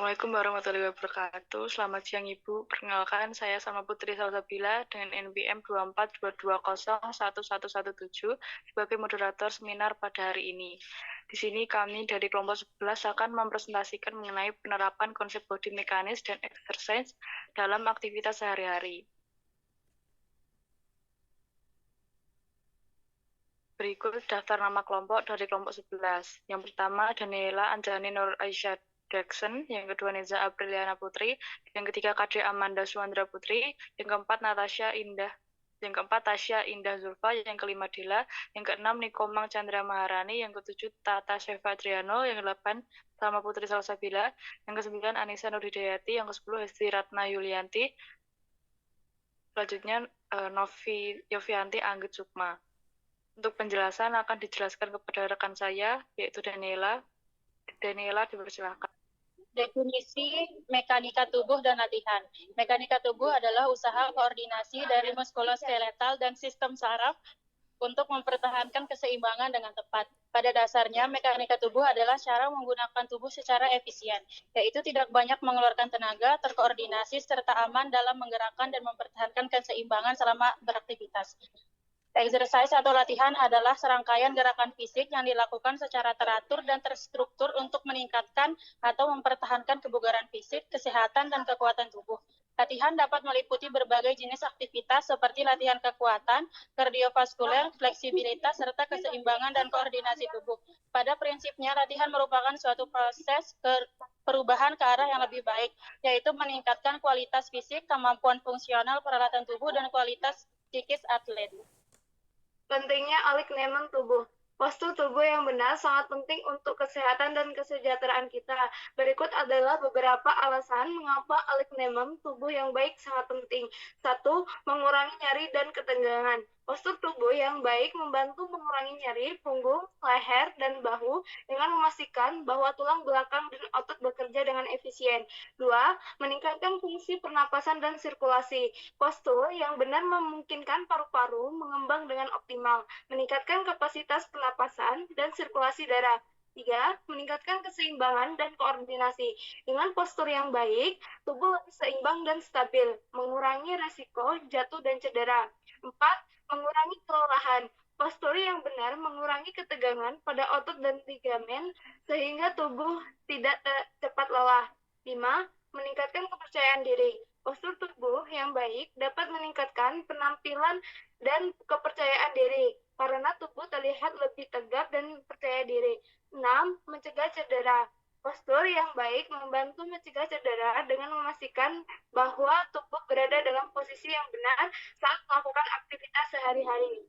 Assalamualaikum warahmatullahi wabarakatuh. Selamat siang Ibu. Perkenalkan saya sama Putri Salsabila dengan NPM 2422011117 sebagai moderator seminar pada hari ini. Di sini kami dari kelompok 11 akan mempresentasikan mengenai penerapan konsep body mekanis dan exercise dalam aktivitas sehari-hari. Berikut daftar nama kelompok dari kelompok 11. Yang pertama, Daniela Anjani Nur Aisyah Jackson, yang kedua Neza Apriliana Putri, yang ketiga Kade Amanda Suandra Putri, yang keempat Tasya Indah Zulfa, yang kelima Dila, yang keenam Nikomang Chandra Maharani, yang ketujuh Tata Shefa Adriano, yang kedelapan Salma Putri Salsabila, yang kesembilan Anissa Nurhidayati, yang kesepuluh Hesti Ratna Yulianti, selanjutnya Novi Yovianti Anggit Sukma. Untuk penjelasan akan dijelaskan kepada rekan saya, yaitu Daniela. Daniela, dipersilakan. Definisi mekanika tubuh dan latihan. Mekanika tubuh adalah usaha koordinasi dari muskuloskeletal dan sistem saraf untuk mempertahankan keseimbangan dengan tepat. Pada dasarnya, mekanika tubuh adalah cara menggunakan tubuh secara efisien, yaitu tidak banyak mengeluarkan tenaga, terkoordinasi, serta aman dalam menggerakkan dan mempertahankan keseimbangan selama beraktivitas. Exercise atau latihan adalah serangkaian gerakan fisik yang dilakukan secara teratur dan terstruktur untuk meningkatkan atau mempertahankan kebugaran fisik, kesehatan, dan kekuatan tubuh. Latihan dapat meliputi berbagai jenis aktivitas seperti latihan kekuatan, kardiovaskuler, fleksibilitas, serta keseimbangan dan koordinasi tubuh. Pada prinsipnya, latihan merupakan suatu proses perubahan ke arah yang lebih baik, yaitu meningkatkan kualitas fisik, kemampuan fungsional peralatan tubuh, dan kualitas psikis atlet. Pentingnya aliknemen tubuh. Postur tubuh yang benar sangat penting untuk kesehatan dan kesejahteraan kita. Berikut adalah beberapa alasan mengapa aliknemen tubuh yang baik sangat penting. 1. Mengurangi nyeri dan ketegangan. Postur tubuh yang baik membantu mengurangi nyeri punggung, leher, dan bahu dengan memastikan bahwa tulang belakang dan otot bekerja dengan efisien. 2. Meningkatkan fungsi pernapasan dan sirkulasi. Postur yang benar memungkinkan paru-paru mengembang dengan optimal, meningkatkan kapasitas pernapasan dan sirkulasi darah. 3. Meningkatkan keseimbangan dan koordinasi. Dengan postur yang baik, tubuh lebih seimbang dan stabil, mengurangi resiko jatuh dan cedera. 4. Mengurangi kelelahan. Postur yang benar mengurangi ketegangan pada otot dan ligamen sehingga tubuh tidak cepat lelah. 5. Meningkatkan kepercayaan diri. Postur tubuh yang baik dapat meningkatkan penampilan dan kepercayaan diri karena tubuh terlihat lebih tegap dan percaya diri. 6. Mencegah cedera. Postur yang baik membantu mencegah cedera dengan memastikan bahwa tubuh berada dalam posisi yang benar saat melakukan aktivitas sehari-hari.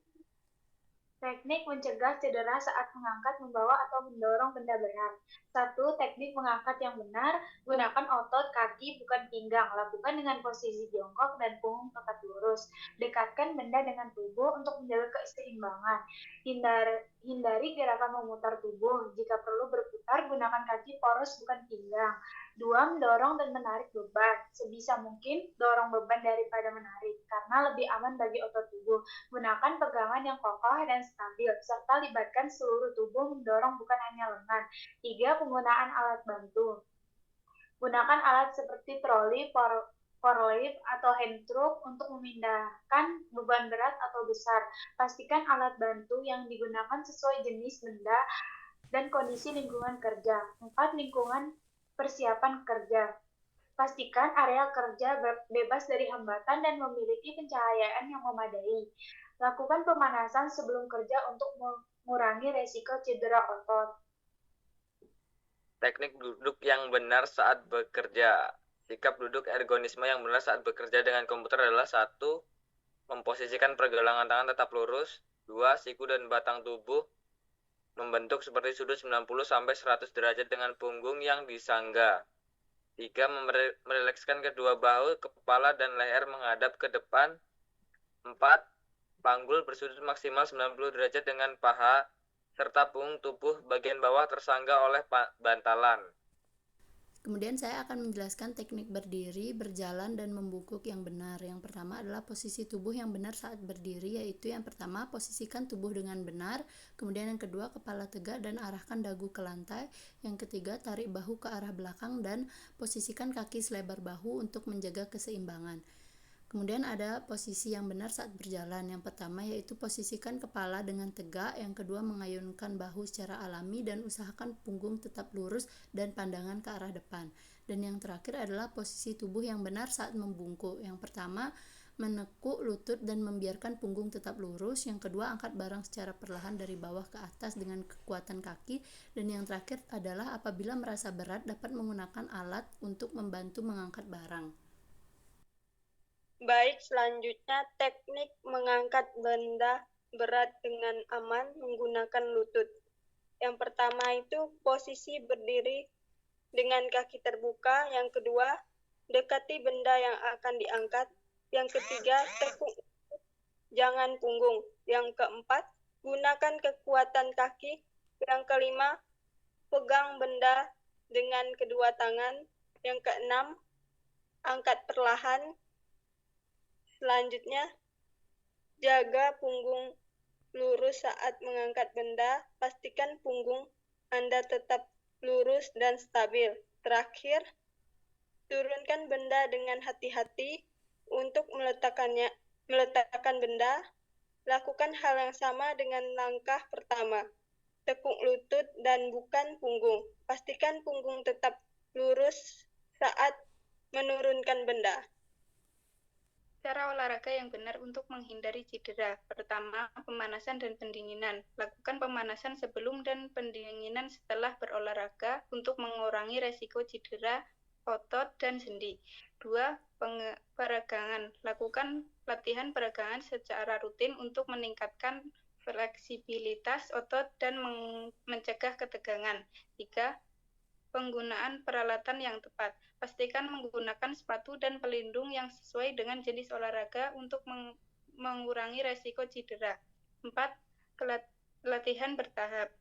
Teknik mencegah cedera saat mengangkat, membawa, atau mendorong benda berat. 1. Teknik mengangkat yang benar. Gunakan otot kaki bukan pinggang. Lakukan dengan posisi jongkok dan punggung tegak lurus. Dekatkan benda dengan tubuh untuk menjaga keseimbangan. Hindari gerakan memutar tubuh. Jika perlu berputar, gunakan kaki poros bukan pinggang. 2. Mendorong dan menarik beban. Sebisa mungkin, dorong beban daripada menarik, karena lebih aman bagi otot tubuh. Gunakan pegangan yang kokoh dan stabil, serta libatkan seluruh tubuh mendorong bukan hanya lengan. 3. Penggunaan alat bantu. Gunakan alat seperti troli, forklift, atau hand truck untuk memindahkan beban berat atau besar. Pastikan alat bantu yang digunakan sesuai jenis benda dan kondisi lingkungan kerja. 4. Lingkungan persiapan kerja. Pastikan area kerja bebas dari hambatan dan memiliki pencahayaan yang memadai. Lakukan pemanasan sebelum kerja untuk mengurangi resiko cedera otot. Teknik duduk yang benar saat bekerja. Sikap duduk ergonisme yang benar saat bekerja dengan komputer adalah 1. Memposisikan pergelangan tangan tetap lurus. 2. Siku dan batang tubuh membentuk seperti sudut 90-100 derajat dengan punggung yang disangga. 3. Merilekskan kedua bahu, kepala, dan leher menghadap ke depan. 4. Panggul bersudut maksimal 90 derajat dengan paha, serta punggung tubuh bagian bawah tersangga oleh bantalan. Kemudian saya akan menjelaskan teknik berdiri, berjalan, dan membungkuk yang benar. Yang pertama adalah posisi tubuh yang benar saat berdiri, yaitu yang pertama, posisikan tubuh dengan benar. Kemudian yang kedua, kepala tegak dan arahkan dagu ke lantai. Yang ketiga, tarik bahu ke arah belakang dan posisikan kaki selebar bahu untuk menjaga keseimbangan. Kemudian ada posisi yang benar saat berjalan. Yang pertama yaitu posisikan kepala dengan tegak, yang kedua mengayunkan bahu secara alami dan usahakan punggung tetap lurus dan pandangan ke arah depan. Dan yang terakhir adalah posisi tubuh yang benar saat membungkuk. Yang pertama menekuk lutut dan membiarkan punggung tetap lurus. Yang kedua angkat barang secara perlahan dari bawah ke atas dengan kekuatan kaki. Dan yang terakhir adalah apabila merasa berat dapat menggunakan alat untuk membantu mengangkat barang. Baik, selanjutnya teknik mengangkat benda berat dengan aman menggunakan lutut. Yang pertama itu posisi berdiri dengan kaki terbuka. Yang kedua, dekati benda yang akan diangkat. Yang ketiga, tekuk jangan punggung. Yang keempat, gunakan kekuatan kaki. Yang kelima, pegang benda dengan kedua tangan. Yang keenam, angkat perlahan. Selanjutnya, jaga punggung lurus saat mengangkat benda. Pastikan punggung Anda tetap lurus dan stabil. Terakhir, turunkan benda dengan hati-hati untuk meletakkan benda. Lakukan hal yang sama dengan langkah pertama. Tekuk lutut dan bukan punggung. Pastikan punggung tetap lurus saat menurunkan benda. Cara olahraga yang benar untuk menghindari cedera. Pertama, pemanasan dan pendinginan. Lakukan pemanasan sebelum dan pendinginan setelah berolahraga untuk mengurangi resiko cedera otot dan sendi. 2. Peregangan. Lakukan latihan peregangan secara rutin untuk meningkatkan fleksibilitas otot dan mencegah ketegangan. 3. Penggunaan peralatan yang tepat. Pastikan menggunakan sepatu dan pelindung yang sesuai dengan jenis olahraga untuk mengurangi resiko cedera. 4. Latihan bertahap.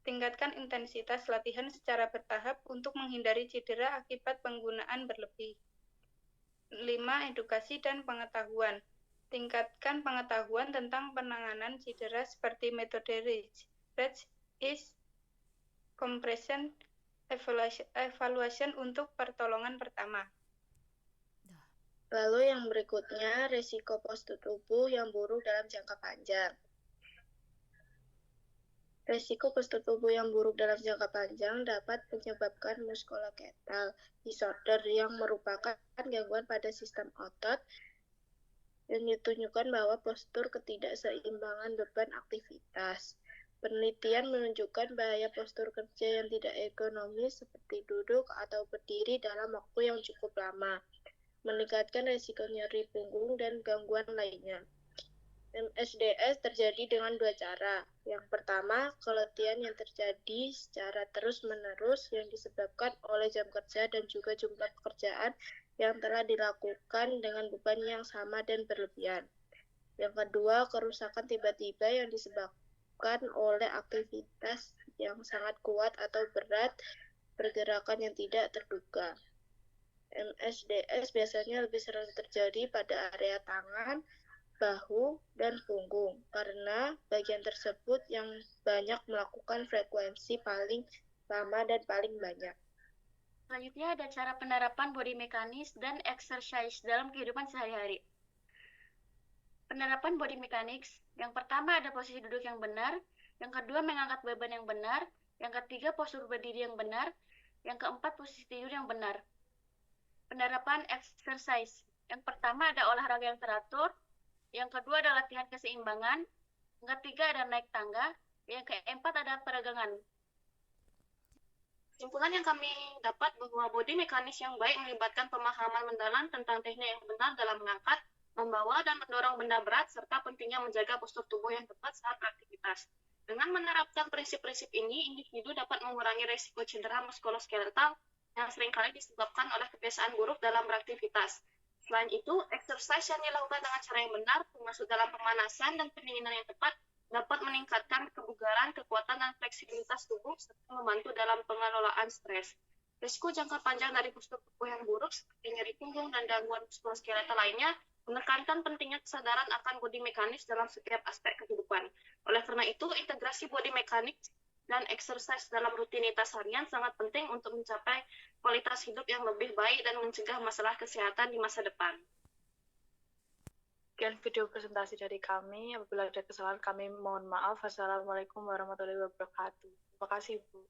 Tingkatkan intensitas latihan secara bertahap untuk menghindari cedera akibat penggunaan berlebih. 5. Edukasi dan pengetahuan. Tingkatkan pengetahuan tentang penanganan cedera seperti metode Rest is compression evaluation untuk pertolongan pertama. Lalu yang berikutnya, risiko postur tubuh yang buruk dalam jangka panjang. Risiko postur tubuh yang buruk dalam jangka panjang dapat menyebabkan musculoskeletal disorder yang merupakan gangguan pada sistem otot yang ditunjukkan bahwa postur ketidakseimbangan beban aktivitas. Penelitian menunjukkan bahaya postur kerja yang tidak ergonomis seperti duduk atau berdiri dalam waktu yang cukup lama, meningkatkan risiko nyeri punggung dan gangguan lainnya. MSDS terjadi dengan dua cara. Yang pertama, keletihan yang terjadi secara terus-menerus yang disebabkan oleh jam kerja dan juga jumlah pekerjaan yang telah dilakukan dengan beban yang sama dan berlebihan. Yang kedua, kerusakan tiba-tiba yang disebabkan oleh aktivitas yang sangat kuat atau berat, pergerakan yang tidak terduga. MSDS biasanya lebih sering terjadi pada area tangan, bahu, dan punggung, karena bagian tersebut yang banyak melakukan frekuensi paling lama dan paling banyak. Selanjutnya ada cara penerapan body mechanics dan exercise dalam kehidupan sehari-hari. Penerapan body mechanics, yang pertama ada posisi duduk yang benar, yang kedua mengangkat beban yang benar, yang ketiga postur berdiri yang benar, yang keempat posisi tidur yang benar. Penerapan exercise, yang pertama ada olahraga yang teratur, yang kedua ada latihan keseimbangan, yang ketiga ada naik tangga, yang keempat ada peregangan. Kesimpulan yang kami dapat bahwa body mekanis yang baik melibatkan pemahaman mendalam tentang teknik yang benar dalam mengangkat, membawa, dan mendorong benda berat, serta pentingnya menjaga postur tubuh yang tepat saat beraktivitas. Dengan menerapkan prinsip-prinsip ini, individu dapat mengurangi risiko cedera muskuloskeletal yang seringkali disebabkan oleh kebiasaan buruk dalam beraktivitas. Selain itu, exercise yang dilakukan dengan cara yang benar, termasuk dalam pemanasan dan pendinginan yang tepat, dapat meningkatkan kebugaran, kekuatan, dan fleksibilitas tubuh, serta membantu dalam pengelolaan stres. Risiko jangka panjang dari postur tubuh yang buruk seperti nyeri punggung dan gangguan muskuloskeletal lainnya menekankan pentingnya kesadaran akan body mekanis dalam setiap aspek kehidupan. Oleh karena itu, integrasi body mekanik dan exercise dalam rutinitas harian sangat penting untuk mencapai kualitas hidup yang lebih baik dan mencegah masalah kesehatan di masa depan. Sekian video presentasi dari kami. Apabila ada kesalahan kami mohon maaf. Wassalamualaikum warahmatullahi wabarakatuh. Terima kasih, Bu.